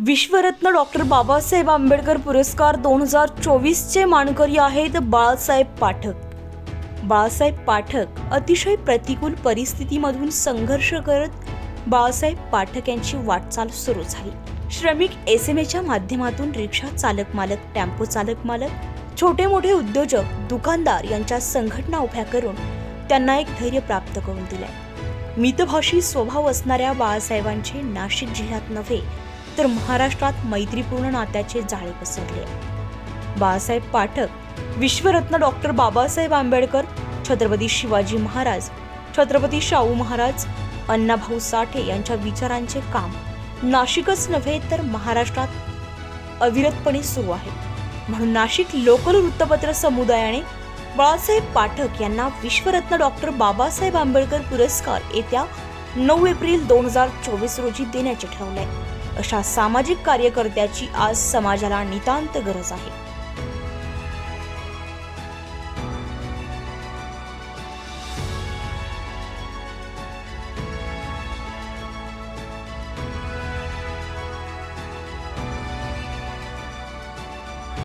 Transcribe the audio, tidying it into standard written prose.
विश्वरत्न doctor Babasaheb Ambedkar पुरस्कार 2024चे मानकरी आहेत बाळासाहेब पाठक. बाळासाहेब पाठक अतिशय प्रतिकूल परिस्थितीमधून संघर्ष करत बाळासाहेब पाठक यांची वाटचाल सुरू झाली. श्रमिक एसएमएच्या माध्यमातून रिक्षा चालक मालक, टेम्पो चालक मालक, छोटे मोठे उद्योजक, दुकानदार यांच्या संघटना उभ्या करून त्यांना एक धैर्य प्राप्त करून दिले. मितभाषी स्वभाव असणाऱ्या बाळासाहेबांचे नाशिक जिल्ह्यात नव्हे तर महाराष्ट्रात मैत्रीपूर्ण नात्याचे जाळे पसरले. बाळासाहेब पाठक विश्वरत्न डॉक्टर बाबासाहेब आंबेडकर, छत्रपती शिवाजी महाराज, छत्रपती शाहू महाराज, अण्णाभाऊ साठे यांच्या विचारांचे काम नाशिकच नव्हे तर महाराष्ट्रात अविरतपणे सुरू आहे. म्हणून नाशिक लोकल वृत्तपत्र समुदायाने बाळासाहेब पाठक यांना विश्वरत्न डॉक्टर बाबासाहेब आंबेडकर पुरस्कार येत्या 9 एप्रिल 2024 रोजी देण्याचे ठरवले. अशा सामाजिक कार्यकर्त्याची आज समाजाला नितांत गरज आहे.